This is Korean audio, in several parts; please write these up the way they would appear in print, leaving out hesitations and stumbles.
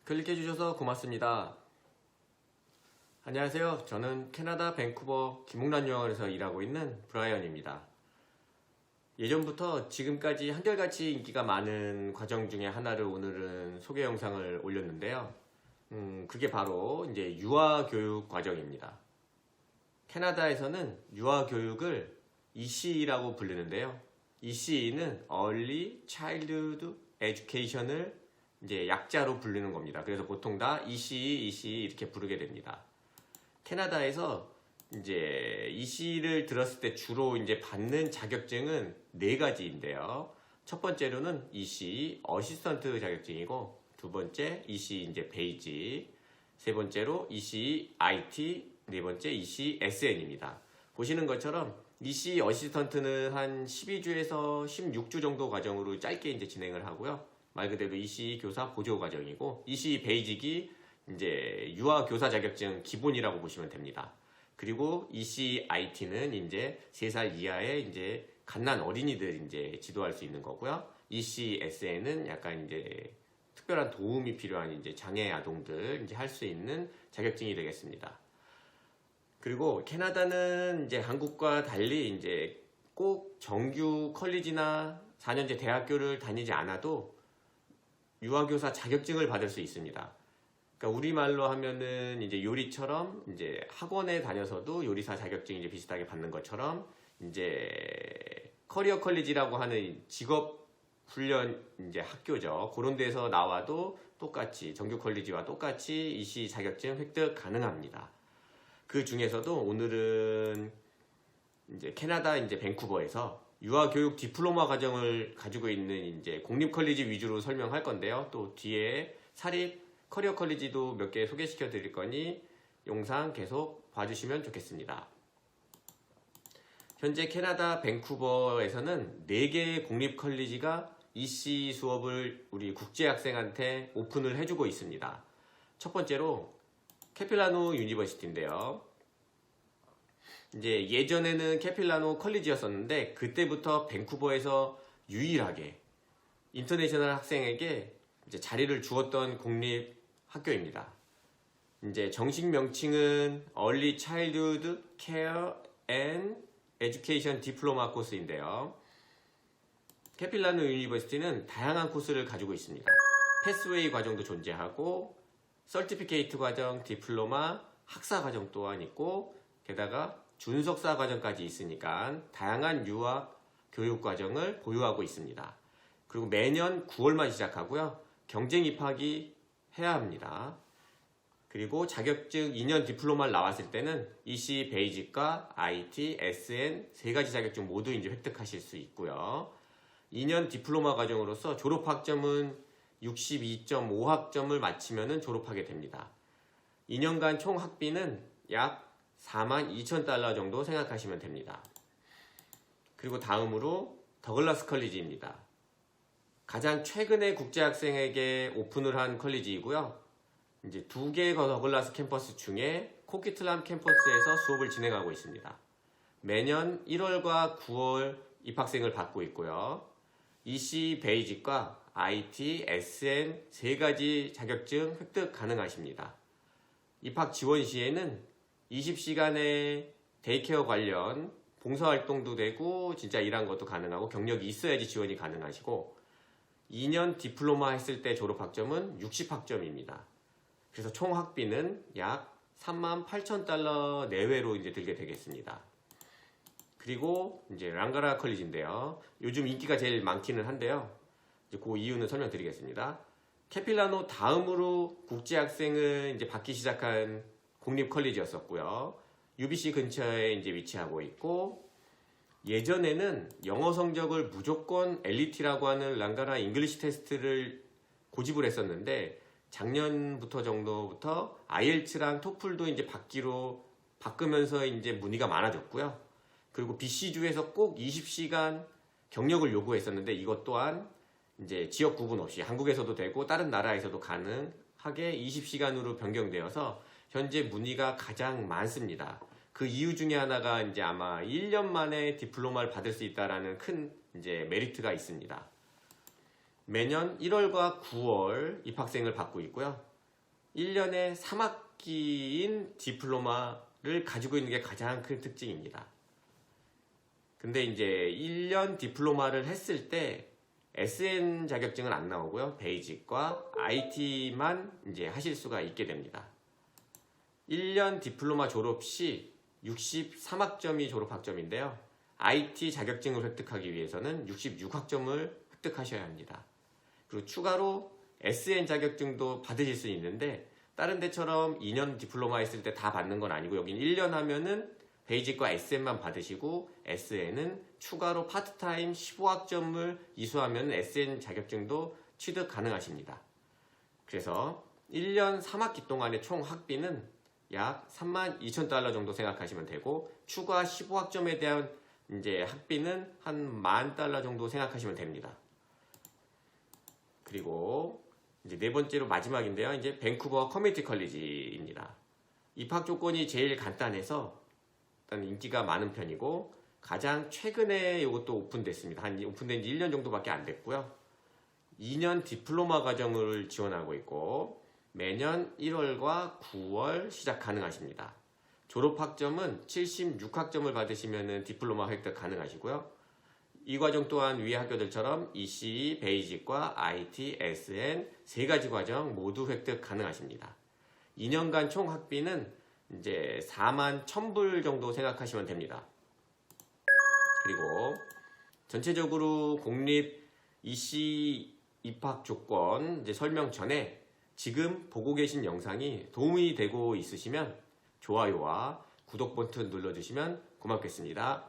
클릭해 주셔서 고맙습니다. 안녕하세요. 저는 캐나다 밴쿠버 김웅란 유학원에서 일하고 있는 브라이언입니다. 예전부터 지금까지 한결같이 인기가 많은 과정 중에 하나를 오늘은 소개 영상을 올렸는데요. 그게 바로 이제 유아교육 과정입니다. 캐나다에서는 유아교육을 ECE라고 부르는데요. ECE는 Early Childhood Education을 이제 약자로 부르는 겁니다. 그래서 보통 다 ECE, ECE 이렇게 부르게 됩니다. 캐나다에서 이제 ECE를 들었을 때 주로 이제 받는 자격증은 네 가지인데요. 첫 번째로는 ECE 어시스턴트 자격증이고, 두 번째 ECE 이제 베이직, 세 번째로 ECE IT, 네 번째 ECE SN입니다. 보시는 것처럼 ECE 어시스턴트는 한 12주에서 16주 정도 과정으로 짧게 이제 진행을 하고요. 말 그대로 ECE 교사 보조 과정이고, ECE 베이직이 이제 유아 교사 자격증 기본이라고 보시면 됩니다. 그리고 ECE IT는 이제 3살 이하의 이제 갓난 어린이들 이제 지도할 수 있는 거고요. ECE SN은 약간 이제 특별한 도움이 필요한 이제 장애 아동들 이제 할 수 있는 자격증이 되겠습니다. 그리고 캐나다는 이제 한국과 달리 이제 꼭 정규 컬리지나 4년제 대학교를 다니지 않아도 유아교사 자격증을 받을 수 있습니다. 그러니까 우리말로 하면은 이제 요리처럼 이제 학원에 다녀서도 요리사 자격증 이제 비슷하게 받는 것처럼 이제 커리어 컬리지라고 하는 직업 훈련 이제 학교죠. 그런 데서 나와도 똑같이 정규 컬리지와 똑같이 ECE 자격증 획득 가능합니다. 그 중에서도 오늘은 이제 캐나다 이제 밴쿠버에서 유아교육 디플로마 과정을 가지고 있는 이제 공립 컬리지 위주로 설명할 건데요. 또 뒤에 사립 커리어 컬리지도 몇 개 소개시켜 드릴 거니 영상 계속 봐주시면 좋겠습니다. 현재 캐나다 밴쿠버에서는 4개의 공립 컬리지가 ECE 수업을 우리 국제 학생한테 오픈을 해주고 있습니다. 첫 번째로 캐필라노 유니버시티인데요. 이제 예전에는 캐필라노 컬리지였었는데 그때부터 밴쿠버에서 유일하게 인터내셔널 학생에게 이제 자리를 주었던 공립 학교입니다. 이제 정식 명칭은 Early Childhood Care and Education 디플로마 코스인데요. 캐필라노 유니버시티는 다양한 코스를 가지고 있습니다. 패스웨이 과정도 존재하고 서티피케이트 과정, 디플로마, 학사 과정 또한 있고, 게다가 준석사 과정까지 있으니까 다양한 유아 교육 과정을 보유하고 있습니다. 그리고 매년 9월만 시작하고요. 경쟁 입학이 해야 합니다. 그리고 자격증 2년 디플로마를 나왔을 때는 ECE 베이직과 IT, SN 3가지 자격증 모두 이제 획득하실 수 있고요. 2년 디플로마 과정으로서 졸업학점은 62.5학점을 마치면 졸업하게 됩니다. 2년간 총 학비는 약 42,000달러 정도 생각하시면 됩니다. 그리고 다음으로 더글라스 컬리지입니다. 가장 최근에 국제학생에게 오픈을 한 컬리지이고요. 이제 2개의 더글라스 캠퍼스 중에 코키틀람 캠퍼스에서 수업을 진행하고 있습니다. 매년 1월과 9월 입학생을 받고 있고요. ECE 베이직과 IT, SN 3가지 자격증 획득 가능하십니다. 입학 지원 시에는 20시간의 데이케어 관련 봉사활동도 되고 진짜 일한 것도 가능하고 경력이 있어야지 지원이 가능하시고 2년 디플로마 했을 때 졸업학점은 60학점입니다. 그래서 총 학비는 약 38,000달러 내외로 이제 들게 되겠습니다. 그리고 이제 랑가라 컬리지인데요. 요즘 인기가 제일 많기는 한데요. 이제 그 이유는 설명드리겠습니다. 캐필라노 다음으로 국제학생을 이제 받기 시작한 공립 컬리지였었고요. UBC 근처에 이제 위치하고 있고, 예전에는 영어 성적을 무조건 LET라고 하는 랑가라 잉글리시 테스트를 고집을 했었는데 작년부터 정도부터 IELTS랑 토플도 이제 받기로 바꾸면서 이제 문의가 많아졌고요. 그리고 BC주에서 꼭 20시간 경력을 요구했었는데 이것 또한 이제 지역 구분 없이 한국에서도 되고 다른 나라에서도 가능하게 20시간으로 변경되어서 현재 문의가 가장 많습니다. 그 이유 중에 하나가 이제 아마 1년 만에 디플로마를 받을 수 있다라는 큰 이제 메리트가 있습니다. 매년 1월과 9월 입학생을 받고 있고요. 1년에 3학기인 디플로마를 가지고 있는 게 가장 큰 특징입니다. 근데 이제 1년 디플로마를 했을 때 SN 자격증은 안 나오고요. 베이직과 IT만 이제 하실 수가 있게 됩니다. 1년 디플로마 졸업 시 63학점이 졸업학점인데요. IT 자격증을 획득하기 위해서는 66학점을 획득하셔야 합니다. 그리고 추가로 SN 자격증도 받으실 수 있는데 다른 데처럼 2년 디플로마 했을 때 다 받는 건 아니고 여긴 1년 하면은 베이직과 SN만 받으시고 SN은 추가로 파트타임 15학점을 이수하면 SN 자격증도 취득 가능하십니다. 그래서 1년 3학기 동안의 총 학비는 약 32,000달러 정도 생각하시면 되고 추가 15학점에 대한 이제 학비는 한 10,000달러 정도 생각하시면 됩니다. 그리고 이제 네 번째로 마지막인데요. 이제 밴쿠버 커뮤니티 컬리지입니다. 입학 조건이 제일 간단해서 일단 인기가 많은 편이고 가장 최근에 이것도 오픈됐습니다. 오픈된 지 1년 정도밖에 안 됐고요. 2년 디플로마 과정을 지원하고 있고 매년 1월과 9월 시작 가능하십니다. 졸업학점은 76학점을 받으시면 디플로마 획득 가능하시고요. 이 과정 또한 위의 학교들처럼 ECE, 베이직과 IT, SN 세 가지 과정 모두 획득 가능하십니다. 2년간 총 학비는 이제 41,000불 정도 생각하시면 됩니다. 그리고 전체적으로 공립 EC 입학 조건 이제 설명 전에 지금 보고 계신 영상이 도움이 되고 있으시면 좋아요와 구독 버튼 눌러주시면 고맙겠습니다.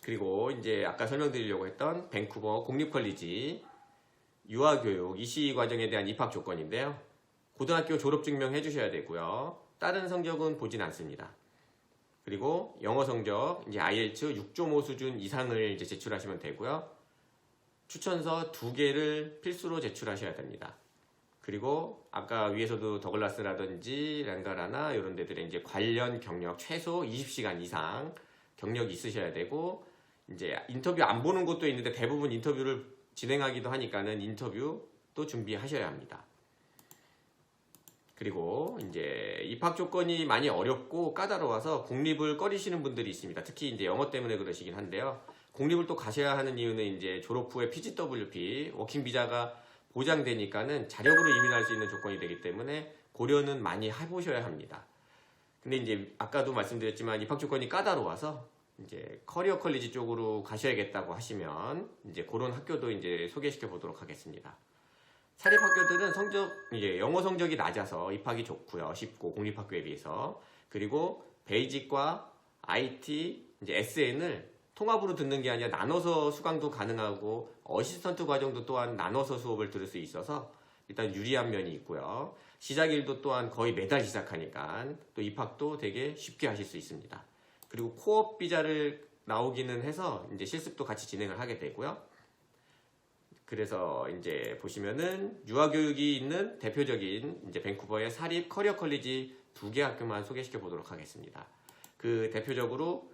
그리고 이제 아까 설명드리려고 했던 밴쿠버 공립컬리지 유아교육 EC 과정에 대한 입학 조건인데요. 고등학교 졸업증명 해주셔야 되고요. 다른 성적은 보진 않습니다. 그리고 영어 성적 이제 IELTS 6.5 수준 이상을 이제 제출하시면 되고요. 추천서 2개를 필수로 제출하셔야 됩니다. 그리고 아까 위에서도 더글라스라든지 랭가라나 이런 데들의 이제 관련 경력 최소 20시간 이상 경력이 있으셔야 되고 이제 인터뷰 안 보는 곳도 있는데 대부분 인터뷰를 진행하기도 하니까는 인터뷰도 준비하셔야 합니다. 그리고 이제 입학 조건이 많이 어렵고 까다로워서 공립을 꺼리시는 분들이 있습니다. 특히 이제 영어 때문에 그러시긴 한데요. 공립을 또 가셔야 하는 이유는 이제 졸업 후에 PGWP 워킹 비자가 보장되니까는 자력으로 이민할 수 있는 조건이 되기 때문에 고려는 많이 해보셔야 합니다. 근데 이제 아까도 말씀드렸지만 입학 조건이 까다로워서 이제 커리어 컬리지 쪽으로 가셔야겠다고 하시면 이제 그런 학교도 이제 소개시켜 보도록 하겠습니다. 사립 학교들은 이제 영어 성적이 낮아서 입학이 좋고요. 쉽고 공립학교에 비해서. 그리고 베이직과 IT, 이제 SN을 통합으로 듣는 게 아니라 나눠서 수강도 가능하고 어시스턴트 과정도 또한 나눠서 수업을 들을 수 있어서 일단 유리한 면이 있고요. 시작일도 또한 거의 매달 시작하니까 또 입학도 되게 쉽게 하실 수 있습니다. 그리고 코업 비자를 나오기는 해서 이제 실습도 같이 진행을 하게 되고요. 그래서 이제 보시면은 유아교육이 있는 대표적인 이제 밴쿠버의 사립 커리어 컬리지 2개 학교만 소개시켜 보도록 하겠습니다. 그 대표적으로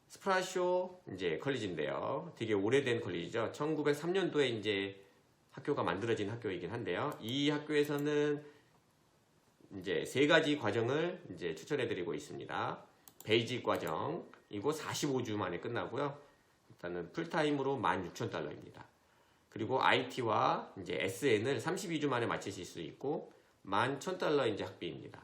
스프라쇼 이제 컬리지인데요. 되게 오래된 컬리지죠. 1903년도에 이제 학교가 만들어진 학교이긴 한데요. 이 학교에서는 이제 3가지 과정을 이제 추천해 드리고 있습니다. 베이직 과정, 이거 45주 만에 끝나고요. 일단은 풀타임으로 16,000달러입니다. 그리고 IT와 이제 SN을 32주 만에 마치실 수 있고 11,000달러 이제 학비입니다.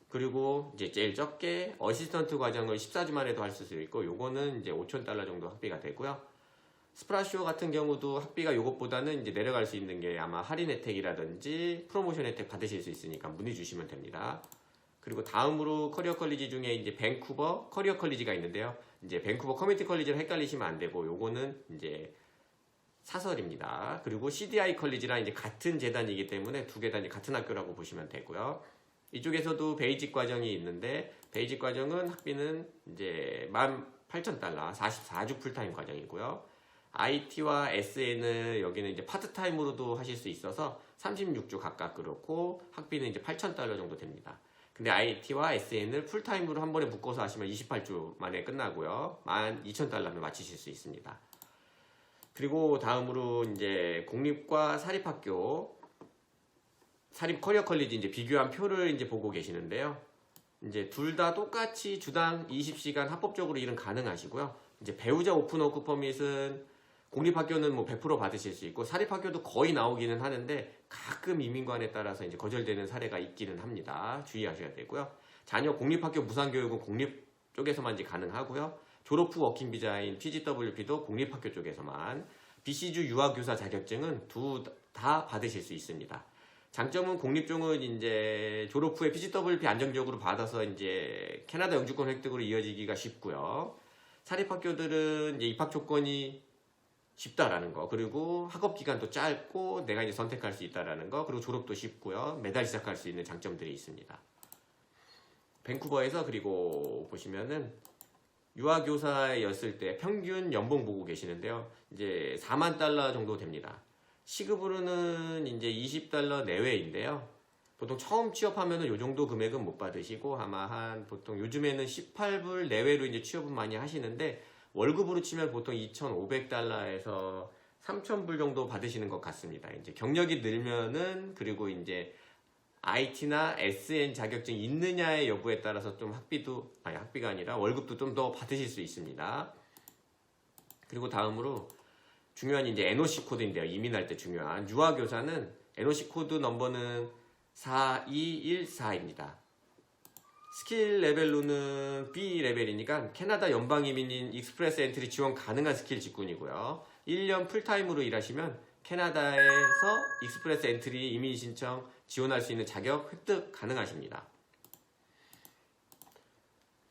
그리고 이제 제일 적게 어시스턴트 과정을 14주 만에도 할 수 있고 요거는 이제 5,000달러 정도 학비가 되고요. 스프라쇼 같은 경우도 학비가 요것보다는 이제 내려갈 수 있는 게 아마 할인 혜택이라든지 프로모션 혜택 받으실 수 있으니까 문의 주시면 됩니다. 그리고 다음으로 커리어 컬리지 중에 이제 밴쿠버 커리어 컬리지가 있는데요. 이제 밴쿠버 커뮤니티 컬리지를 헷갈리시면 안 되고 요거는 이제 사설입니다. 그리고 CDI 컬리지랑 이제 같은 재단이기 때문에 2개 다 같은 학교라고 보시면 되고요. 이쪽에서도 베이직 과정이 있는데 베이직 과정은 학비는 이제 18,000달러 44주 풀타임 과정이고요. IT와 SN은 여기는 이제 파트타임으로도 하실 수 있어서 36주 각각 그렇고 학비는 이제 8,000달러 정도 됩니다. 근데 IT와 SN을 풀타임으로 한 번에 묶어서 하시면 28주 만에 끝나고요. 12,000달러면 마치실 수 있습니다. 그리고 다음으로 이제 공립과 사립학교 사립 커리어 컬리지 이제 비교한 표를 이제 보고 계시는데요. 이제 둘 다 똑같이 주당 20시간 합법적으로 일은 가능하시고요. 이제 배우자 오픈 워크 퍼밋은 공립학교는 뭐 100% 받으실 수 있고 사립학교도 거의 나오기는 하는데 가끔 이민관에 따라서 이제 거절되는 사례가 있기는 합니다. 주의하셔야 되고요. 자녀 공립학교 무상교육은 공립 쪽에서만 이제 가능하고요. 졸업 후 워킹 비자인 PGWP도 공립학교 쪽에서만, BC주 유아교사 자격증은 다 받으실 수 있습니다. 장점은 공립 쪽은 이제 졸업 후에 PGWP 안정적으로 받아서 이제 캐나다 영주권 획득으로 이어지기가 쉽고요. 사립학교들은 이제 입학 조건이 쉽다라는 거, 그리고 학업 기간도 짧고 내가 이제 선택할 수 있다라는 거, 그리고 졸업도 쉽고요. 매달 시작할 수 있는 장점들이 있습니다. 밴쿠버에서 그리고 보시면은 유아교사였을 때 평균 연봉 보고 계시는데요. 이제 4만 달러 정도 됩니다. 시급으로는 이제 20달러 내외인데요. 보통 처음 취업하면은 요 정도 금액은 못 받으시고 아마 한 보통 요즘에는 18불 내외로 이제 취업은 많이 하시는데 월급으로 치면 보통 2,500달러에서 3,000불 정도 받으시는 것 같습니다. 이제 경력이 늘면은 그리고 이제 IT나 SN 자격증 있느냐의 여부에 따라서 좀 학비가 아니라 월급도 좀 더 받으실 수 있습니다. 그리고 다음으로 중요한 이제 NOC 코드인데요. 이민할 때 중요한 유아교사는 NOC 코드 넘버는 4214입니다. 스킬 레벨로는 B 레벨이니까 캐나다 연방 이민인 익스프레스 엔트리 지원 가능한 스킬 직군이고요. 1년 풀타임으로 일하시면 캐나다에서 익스프레스 엔트리 이민 신청 지원할 수 있는 자격 획득 가능하십니다.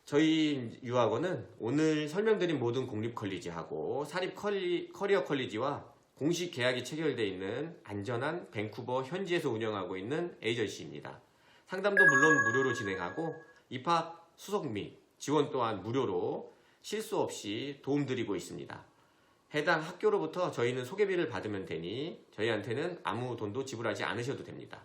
저희 유학원은 오늘 설명드린 모든 공립 컬리지하고 사립 커리어 컬리지와 공식 계약이 체결되어 있는 안전한 밴쿠버 현지에서 운영하고 있는 에이전시입니다. 상담도 물론 무료로 진행하고 입학 수속 및 지원 또한 무료로 실수 없이 도움드리고 있습니다. 해당 학교로부터 저희는 소개비를 받으면 되니 저희한테는 아무 돈도 지불하지 않으셔도 됩니다.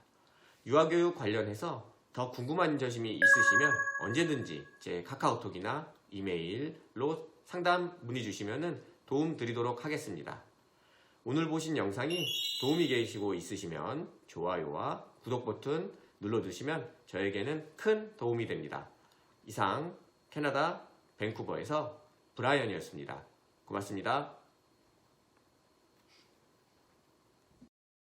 유아교육 관련해서 더 궁금한 점이 있으시면 언제든지 제 카카오톡이나 이메일로 상담 문의 주시면 도움 드리도록 하겠습니다. 오늘 보신 영상이 도움이 되시고 있으시면 좋아요와 구독 버튼 눌러주시면 저에게는 큰 도움이 됩니다. 이상 캐나다 밴쿠버에서 브라이언이었습니다. 고맙습니다.